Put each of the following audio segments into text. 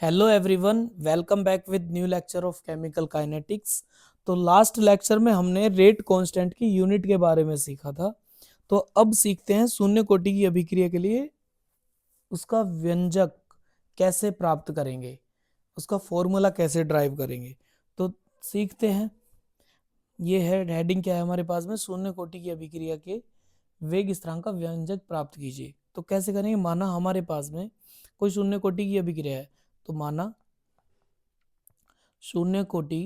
Hello everyone, welcome back with new lecture of chemical kinetics. तो last lecture में हमने rate constant की unit के बारे में सीखा था। तो अब सीखते हैं शून्य कोटि की अभिक्रिया के लिए उसका व्यंजक कैसे प्राप्त करेंगे, उसका फॉर्मूला कैसे ड्राइव करेंगे। तो सीखते हैं। ये है हेडिंग, क्या है हमारे पास में, शून्य कोटि की अभिक्रिया के वेग स्थिरांक का व्यंजक प्राप्त कीजिए। तो कैसे करेंगे, माना हमारे पास में कोई शून्य कोटि की अभिक्रिया है। तो माना शून्य कोटि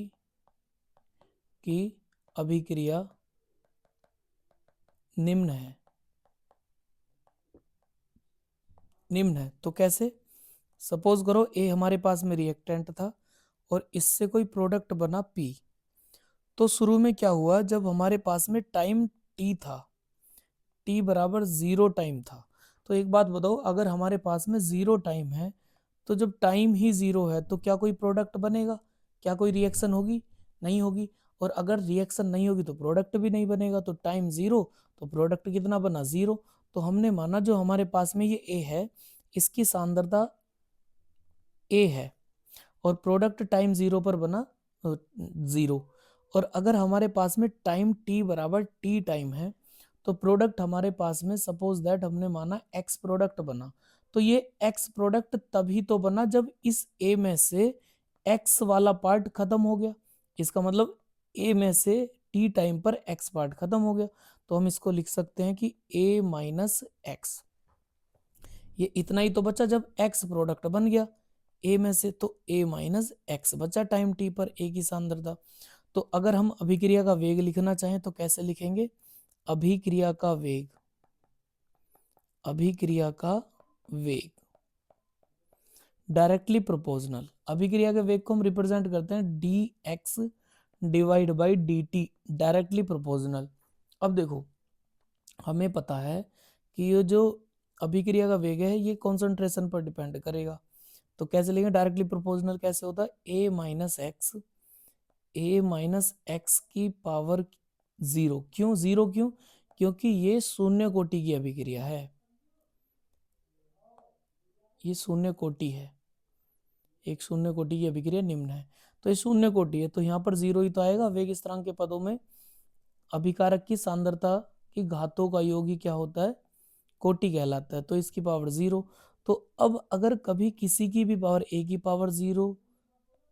की अभिक्रिया निम्न है। तो कैसे, सपोज करो ए हमारे पास में रिएक्टेंट था और इससे कोई प्रोडक्ट बना पी। तो शुरू में क्या हुआ, जब हमारे पास में टाइम टी था, टी बराबर जीरो टाइम था। तो एक बात बताओ, अगर हमारे पास में जीरो टाइम है तो जब टाइम ही जीरो है तो क्या कोई प्रोडक्ट बनेगा, क्या कोई रिएक्शन होगी? नहीं होगी। और अगर रिएक्शन नहीं होगी तो प्रोडक्ट भी नहीं बनेगा। तो टाइम जीरो तो प्रोडक्ट कितना बना, जीरो। तो हमने माना जो हमारे पास में ये ए है, इसकी सांद्रता ए है और प्रोडक्ट टाइम जीरो पर बना जीरो। और अगर हमारे पास में टाइम टी बराबर टी टाइम है तो प्रोडक्ट हमारे पास में, सपोज दैट हमने माना एक्स प्रोडक्ट बना। तो ये एक्स प्रोडक्ट तभी तो बना जब इस ए में से एक्स वाला पार्ट खत्म हो गया। इसका मतलब ए में से टी टाइम पर एक्स पार्ट खत्म हो गया। तो हम इसको लिख सकते हैं कि ए माइनस एक्स। ये इतना ही तो बचा जब एक्स प्रोडक्ट बन गया ए में से, तो ए माइनस एक्स बचा टाइम टी पर ए की सांद्रता। तो अगर हम अभिक्रिया का वेग लिखना चाहें तो कैसे लिखेंगे, अभिक्रिया का वेग, अभिक्रिया का वेग डायरेक्टली प्रोपोर्शनल। अभिक्रिया के वेग को हम रिप्रेजेंट करते हैं d x divide by d T, directly proportional. अब देखो, हमें पता है कि ये जो अभिक्रिया का वेग है ये कॉन्सेंट्रेशन पर डिपेंड करेगा। तो कैसे लिखेंगे, डायरेक्टली प्रोपोर्शनल कैसे होता है, ए माइनस एक्स, ए माइनस एक्स की पावर जीरो। क्यों जीरो, क्यों? क्योंकि ये शून्य कोटि की अभिक्रिया है, ये शून्य कोटि है, एक शून्य कोटि की अभिक्रिया निम्न है। तो ये शून्य कोटि है तो यहाँ पर जीरो ही तो आएगा। वेग स्थिरांक के पदों में अभिकारक की सांद्रता की घातों का योग ही क्या होता है, कोटि कहलाता है। तो इसकी पावर जीरो। तो अब अगर कभी किसी की भी पावर ए की पावर जीरो,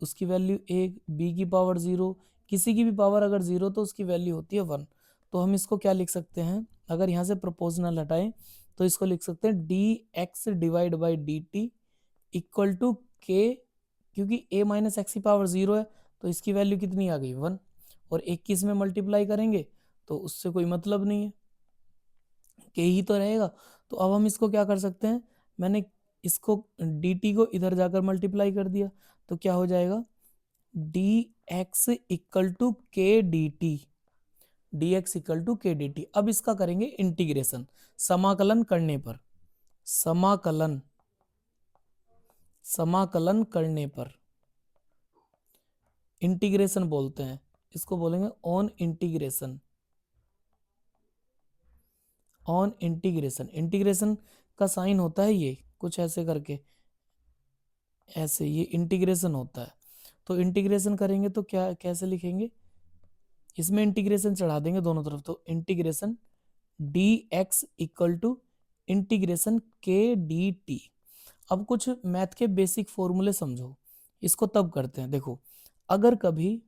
उसकी वैल्यू एक, बी की पावर जीरो, किसी की भी पावर अगर जीरो तो उसकी वैल्यू होती है वन। तो हम इसको क्या लिख सकते हैं, अगर यहाँ से प्रोपोर्शनल हटाएं तो इसको लिख सकते हैं d x divide by d t equal to k. क्योंकि ए माइनस एक्स की पावर जीरो है तो इसकी वैल्यू कितनी आ गई, वन। और 21 में मल्टीप्लाई करेंगे तो उससे कोई मतलब नहीं है, के ही तो रहेगा। तो अब हम इसको क्या कर सकते हैं, मैंने इसको dt को इधर जाकर मल्टीप्लाई कर दिया तो क्या हो जाएगा, d x equal to k d t, d x equal to k d t. अब इसका करेंगे इंटीग्रेशन, समाकलन करने पर, समाकलन, समाकलन करने पर इंटीग्रेशन बोलते हैं, इसको बोलेंगे on integration, on integration. Integration का साइन होता है ये कुछ ऐसे करके, ऐसे ये इंटीग्रेशन होता है। तो इंटीग्रेशन करेंगे तो क्या, कैसे लिखेंगे, इसमें इंटीग्रेशन चढ़ा देंगे दोनों तरफ। तो integration d x equal to integration के डी टी। अब कुछ मैथ के बेसिक फॉर्मूले समझो, इसको तब करते हैं। देखो, अगर कभी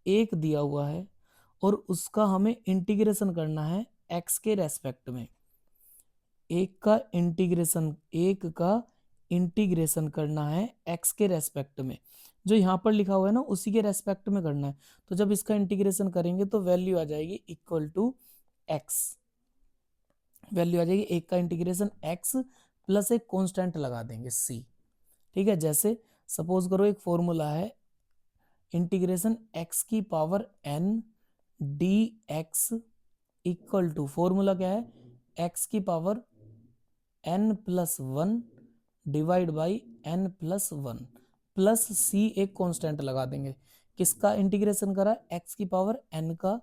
एक दिया हुआ है और उसका हमें इंटीग्रेशन करना है एक्स के रेस्पेक्ट में, एक का इंटीग्रेशन करना है एक्स के रेस्पेक्ट में, जो यहाँ पर लिखा हुआ है ना उसी के रेस्पेक्ट में करना है। तो जब इसका इंटीग्रेशन करेंगे तो वैल्यू आ जाएगी इक्वल टू एक्स, वैल्यू आ जाएगी एक का इंटीग्रेशन एक्स प्लस एक कांस्टेंट लगा देंगे सी। ठीक है, जैसे सपोज करो एक फॉर्मूला है इंटीग्रेशन एक्स की power n d x equal to, formula क्या है, एक्स की power n plus one divide by n plus one plus c, एक कांस्टेंट लगा देंगे। किसका इंटीग्रेशन करा, एक्स की पावर एन का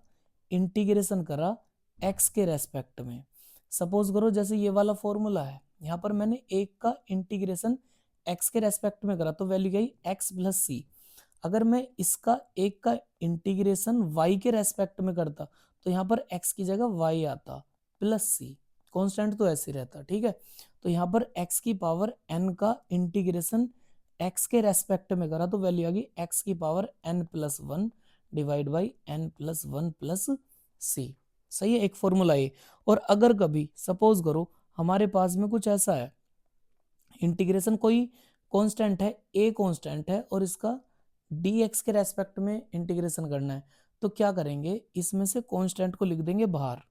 इंटीग्रेशन करा एक्स के रेस्पेक्ट में। सपोज करो जैसे ये वाला फॉर्मूला है, यहाँ पर मैंने एक का इंटीग्रेशन एक्स के रेस्पेक्ट में करा तो वैल्यू क्या आई एक्स प्लस सी। अगर मैं इसका एक का इंटीग्रेशन y के रेस्पेक्ट में करता तो यहाँ पर x की जगह y आता प्लस सी, कांस्टेंट तो ऐसे ही रहता, ठीक है। तो यहाँ पर x की पावर n का इंटीग्रेशन x के रेस्पेक्ट में करा तो वैल्यू आ गई x की power n plus one divide by n plus one plus c. सही है, एक फॉर्मूला ये। और अगर कभी सपोज करो हमारे पास में कुछ ऐसा है, इंटीग्रेशन कोई कांस्टेंट है, a कांस्टेंट है और इसका dx के रेस्पेक्ट में इंटीग्रेशन करना है, तो क्या करेंगे, इसमें से कांस्टेंट को लिख देंगे बाहर।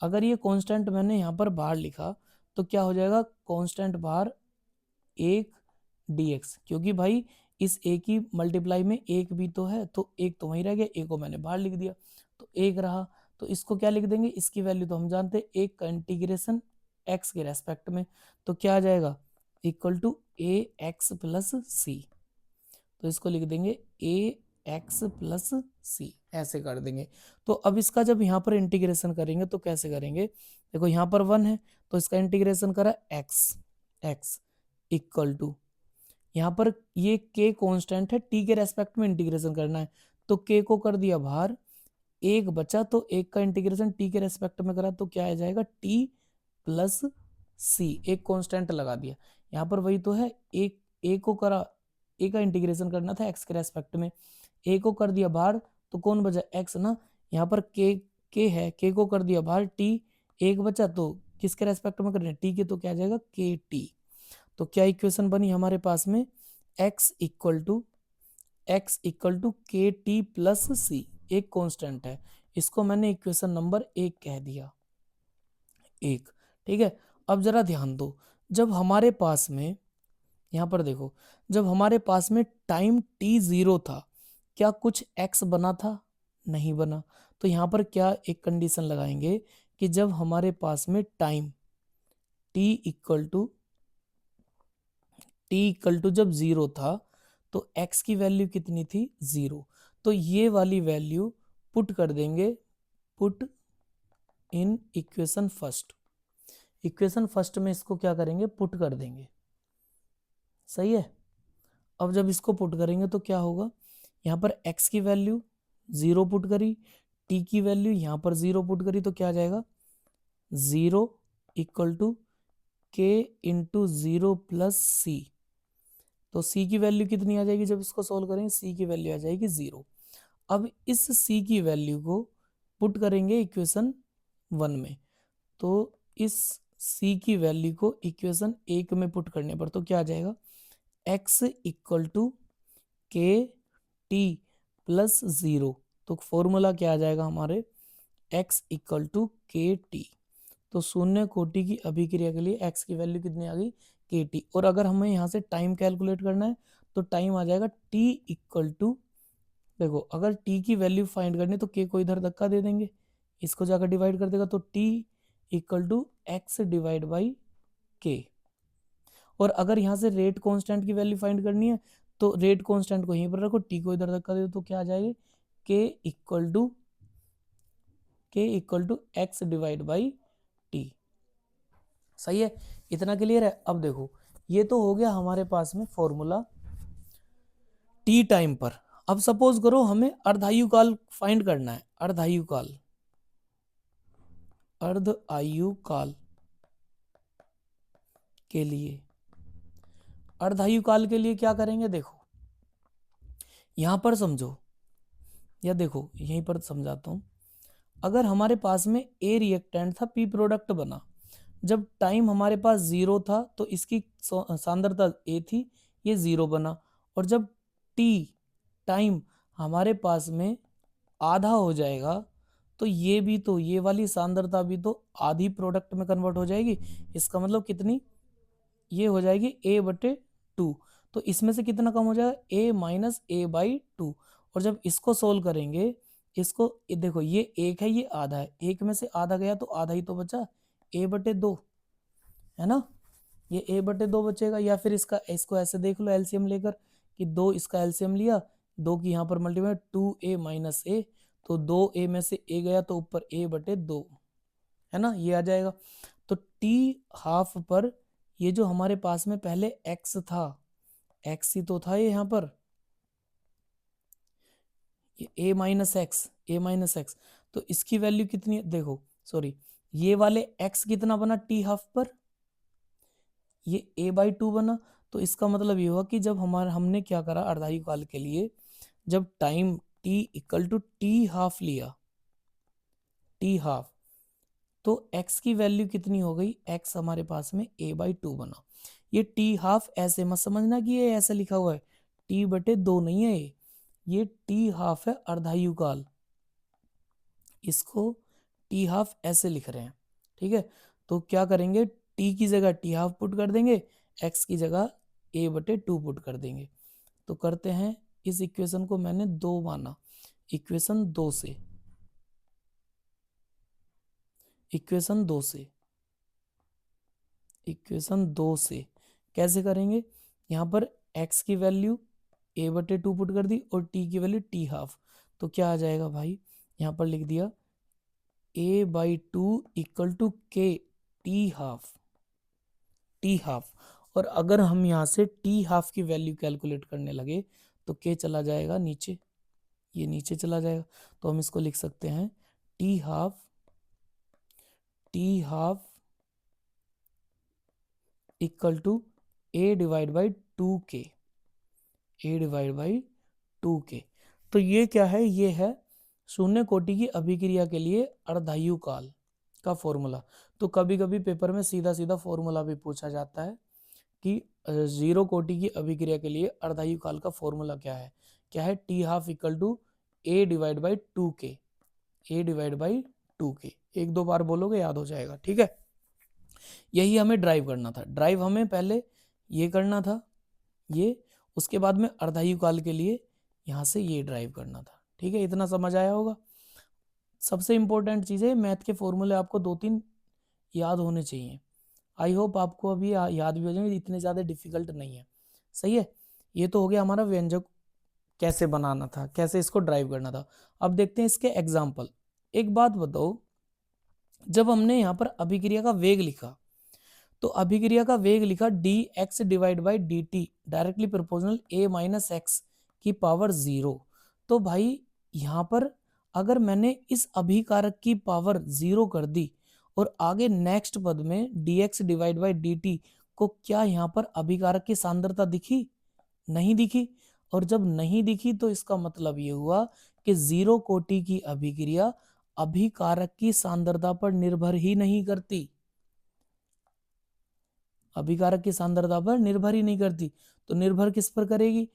अगर ये कांस्टेंट मैंने यहाँ पर बाहर लिखा तो क्या हो जाएगा, कांस्टेंट बाहर एक dx, क्योंकि भाई इस a की मल्टीप्लाई में एक भी तो है, तो एक तो वहीं रह गया, a को मैंने बाहर लिख दिया तो एक रहा। तो इसको क्या लिख देंगे, इसकी वैल्यू तो हम जानते हैं, एक का इंटीग्रेशन x के रेस्पेक्ट में, तो क्या आ जाएगा equal to a x plus c. तो इसको लिख देंगे ए एक्स प्लस सी, ऐसे कर देंगे। तो अब इसका जब यहाँ पर इंटीग्रेशन करेंगे तो कैसे करेंगे, देखो यहाँ पर वन है तो इसका इंटीग्रेशन करा एक्स, एक्स इक्वल टू यहाँ पर ये k कांस्टेंट है, t के रेस्पेक्ट में इंटीग्रेशन करना है तो k को कर दिया बाहर, एक बचा तो एक का इंटीग्रेशन t के रेस्पेक्ट में करा तो क्या आ जाएगा t प्लस सी, एक कांस्टेंट लगा दिया। यहाँ पर वही तो है, एक a को करा, a का इंटीग्रेशन करना था x के रेस्पेक्ट में, a को कर दिया बाहर तो कौन बचा x ना, यहाँ पर k है, k को कर दिया बाहर, t एक बचा तो किसके रेस्पेक्ट में करना है t के, तो क्या आ जाएगा kt। तो क्या इक्वेशन बनी हमारे पास में, x इक्वल टू के टी प्लस सी, एक कांस्टेंट है, इसको मैंने इक्वेशन नंबर एक कह दिया, एक, ठीक है। अब जरा ध्यान दो, जब हमारे पास में यहाँ पर देखो, जब हमारे पास में टाइम t जीरो था क्या कुछ x बना था, नहीं बना। तो यहाँ पर क्या एक कंडीशन लगाएंगे कि जब हमारे पास में टाइम t इक्वल टू जब जीरो था तो x की वैल्यू कितनी थी, जीरो। तो ये वाली वैल्यू पुट कर देंगे, put in equation first, equation first में इसको क्या करेंगे, पुट कर देंगे। सही है। अब जब इसको पुट करेंगे तो क्या होगा, यहाँ पर x की वैल्यू जीरो पुट करी, t की वैल्यू यहाँ पर जीरो पुट करी तो क्या आ जाएगा, जीरो इक्वल टू के इंटू जीरो प्लस सी। तो c की वैल्यू कितनी आ जाएगी, जब इसको सोल्व करेंगे c की वैल्यू आ जाएगी जीरो। अब इस c की वैल्यू को पुट करेंगे इक्वेशन वन में, तो इस c की वैल्यू को इक्वेशन एक में पुट करने पर तो क्या आ जाएगा, x इक्वल टू के टी प्लस जीरो। तो फॉर्मूला क्या आ जाएगा हमारे, x इक्वल टू के टी। तो शून्य कोटि की अभिक्रिया के लिए x की वैल्यू कितनी आ गई, के टी। और अगर हमें यहाँ से टाइम कैलकुलेट करना है तो टाइम आ जाएगा t इक्वल टू, देखो अगर t की वैल्यू फाइंड करनी तो k को इधर धक्का दे देंगे, इसको जाकर डिवाइड कर देगा तो t equal to x divide by k. और अगर यहाँ से रेट कांस्टेंट की वैल्यू फाइंड करनी है तो रेट कांस्टेंट को यहीं पर रखो, t को इधर धक्का दे दो तो क्या आ जाएगी, k equal to x divide by t. सही है, इतना क्लियर है। अब देखो ये तो हो गया हमारे पास में फॉर्मूला टी टाइम पर। अब सपोज करो हमें अर्धायुकाल फाइंड करना है, अर्धायुकाल के लिए, अर्धायुकाल के लिए क्या करेंगे, देखो यहां पर समझो, या देखो यहीं पर समझाता हूं। अगर हमारे पास में ए रिएक्टेंट था, पी प्रोडक्ट बना, जब टाइम हमारे पास जीरो था तो इसकी सांद्रता ए थी, ये जीरो बना। और जब टी टाइम हमारे पास में आधा हो जाएगा तो ये भी तो, ये वाली सांद्रता भी तो आधी प्रोडक्ट में कन्वर्ट हो जाएगी। इसका मतलब कितनी, ये हो जाएगी a बटे टू। तो इसमें से कितना कम हो जाएगा, a minus A by two. और जब इसको सोल्व करेंगे, इसको देखो ये एक है, ये आधा है, एक में से आधा गया तो आधा ही तो बचा, a बटे दो, है ना, ये a बटे दो बचेगा। या फिर इसको ऐसे देख लो एलसीएम लेकर कि दो, इसका एलसीएम लिया, दो की यहाँ पर मल्टीप्लाई, टू ए माइनस ए, तो दो ए में से ए गया तो ऊपर a बटे दो, है ना, ये आ जाएगा। तो t हाफ पर ये जो हमारे पास में पहले x था, x ही तो था ये यहाँ पर, ये a-x, तो इसकी वैल्यू कितनी है देखो, सॉरी, ये वाले x कितना बना t हाफ पर, ये a/2 बना। तो इसका मतलब ये हुआ कि जब हमारा हमने क्या करा अर्धायु काल के लिए, जब time t equal to t half लिया, टी हाफ, तो x की वैल्यू कितनी हो गई, x हमारे पास में a/2 बना। ये टी हाफ ऐसे मत समझना कि ये ऐसे लिखा हुआ है, t/2 नहीं है ये टी हाफ है अर्धायु काल, इसको टी हाफ ऐसे लिख रहे हैं, ठीक है। तो क्या करेंगे, टी की जगह टी हाफ पुट कर देंगे, एक्स की जगह a/2 पुट कर देंगे। तो करते हैं, इस इक्वेशन को मैंने 2 माना, इक्वेशन 2 से, इक्वेशन 2 से, इक्वेशन 2 से कैसे करेंगे, यहाँ पर x की वैल्यू a/2 पुट कर दी और t की वैल्यू टी हाफ, तो क्या आ जाएगा भाई, यहाँ पर लिख दिया a/2 equal to k t half, t half. और अगर हम यहाँ से टी हाफ की वैल्यू कैलकुलेट करने लगे तो k चला जाएगा नीचे, ये नीचे चला जाएगा, तो हम इसको लिख सकते हैं t half, t half equal to a/2k, a/2k। तो ये क्या है, ये है शून्य कोटि की अभिक्रिया के लिए अर्धायु काल का फॉर्मूला। तो कभी कभी पेपर में सीधा सीधा फॉर्मूला भी पूछा जाता है कि जीरो कोटि की अभिक्रिया के लिए अर्धायु काल का फॉर्मूला क्या है T half equal to a/2k, a/2k। एक दो बार बोलोगे याद हो जाएगा, ठीक है। यही हमें ड्राइव करना था, ड्राइव हमें पहले ये करना था, ये, उसके बाद में अर्धायु काल के लिए यहाँ से ये ड्राइव करना था, ठीक है। इतना समझ आया होगा। सबसे इंपॉर्टेंट चीज़ है, मैथ के फॉर्मूले आपको 2-3 याद होने चाहिए। आई होप आपको अभी याद भी हो जाएंगे, इतने ज़्यादा डिफिकल्ट नहीं है, सही है। ये तो हो गया हमारा व्यंजक कैसे बनाना था, कैसे इसको ड्राइव करना था। अब देखते हैं इसके एग्जाम्पल। एक बात बताओ, जब हमने यहाँ पर अभिक्रिया का वेग लिखा, तो अभिक्रिया का वेग लिखा dx/dt डायरेक्टली प्रोपोर्शनल a-x की पावर 0। तो भाई यहाँ पर अगर मैंने इस अभिकारक की पावर 0 कर दी और आगे नेक्स्ट पद में dx/dt को, क्या यहाँ पर अभिकारक की सांद्रता दिखी, नहीं दिखी। और जब नहीं दिखी तो इसका मतलब ये हुआ कि जीरो कोटि की अभिक्रिया अभिकारक की सांद्रता पर निर्भर ही नहीं करती, अभिकारक की सांद्रता पर निर्भर ही नहीं करती। तो निर्भर किस पर करेगी,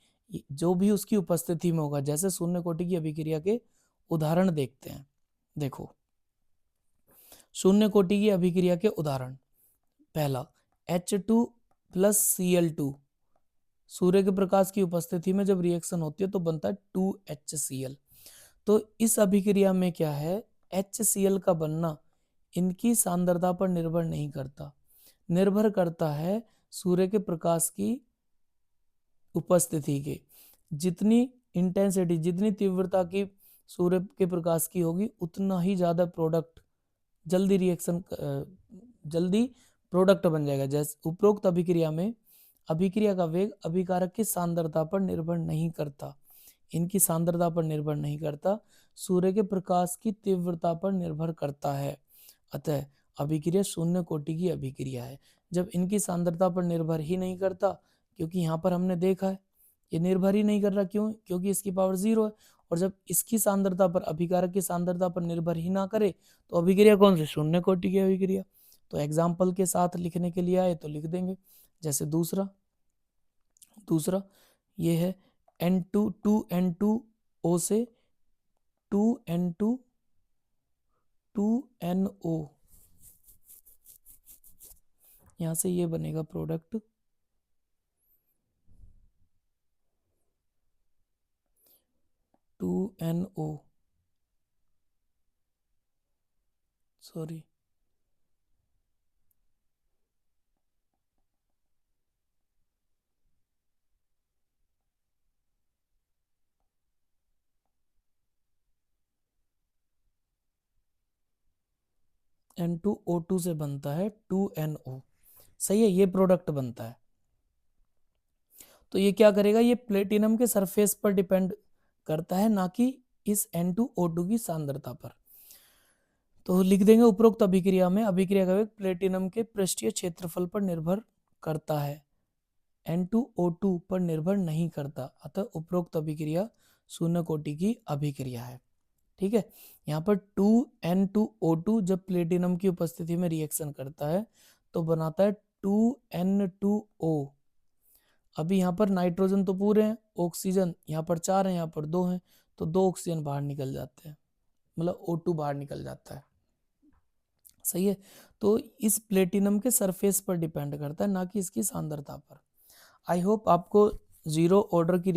जो भी उसकी उपस्थिति में होगा। जैसे शून्य कोटि की अभिक्रिया के उदाहरण देखते हैं, देखो शून्य कोटि की अभिक्रिया के उदाहरण, पहला H2 प्लस Cl2, सूर्य के प्रकाश की उपस्थिति में जब रिएक्शन होती है तो बनता है 2HCl। तो इस अभिक्रिया में क्या है, HCl का बनना इनकी सांद्रता पर निर्भर नहीं करता, निर्भर करता है सूर्य के प्रकाश की उपस्थिति के। जितनी इंटेंसिटी, जितनी तीव्रता की सूर्य के प्रकाश की होगी, उतना ही ज्यादा प्रोडक्ट जल्दी रिएक्शन, जल्दी प्रोडक्ट बन जाएगा। जैसे उपरोक्त अभिक्रिया में अभिक्रिया का वेग अभिकारक की सांद्रता पर निर्भर नहीं करता, इनकी सांद्रता पर निर्भर नहीं करता, सूर्य के प्रकाश की तीव्रता पर निर्भर करता है। अतः अभिक्रिया शून्य कोटि की अभिक्रिया है जब इनकी सांद्रता पर निर्भर ही नहीं करता, क्योंकि यहाँ पर हमने देखा है ये निर्भर ही नहीं कर रहा, क्यों, क्योंकि इसकी पावर 0 है। और जब इसकी सांद्रता पर, अभिकारक की सांद्रता पर निर्भर ही ना करे तो अभिक्रिया कौन सी, शून्य कोटि की अभिक्रिया। तो एग्जाम्पल के साथ लिखने के लिए आए तो लिख देंगे। जैसे दूसरा दूसरा ये है N2 2N2O से 2N2 2NO, यहाँ से ये बनेगा प्रोडक्ट 2NO, सॉरी N2O2 से बनता है 2NO। सही है, ये प्रोडक्ट बनता है। तो ये क्या करेगा, ये प्लेटिनम के सरफेस पर डिपेंड करता है, ना कि इस N2O2 की सांद्रता पर। तो लिख देंगे उपरोक्त अभिक्रिया में अभिक्रिया का वेग प्लेटिनम के पृष्ठीय क्षेत्रफल पर निर्भर करता है, N2O2 पर निर्भर नहीं करता, अतः उपरोक्त अभिक्रिया शून्य कोटि की अभिक्रिया है। ठीक है, यहाँ पर 2N2O2 जब प्लेटिनम की उपस्थिति में रिएक्शन करता है तो बनाता है 2N2O। अभी यहाँ पर नाइट्रोजन तो पूरे हैं, ऑक्सीजन यहाँ पर 4 है, यहाँ पर 2 हैं, तो 2 ऑक्सीजन बाहर निकल जाते हैं, मतलब O2 बाहर निकल जाता है। सही है, तो इस प्लेटिनम के सरफेस पर डिपेंड करता है, ना कि इसकी सांद्रता पर। आई होप आपको जीरो ऑर्डर की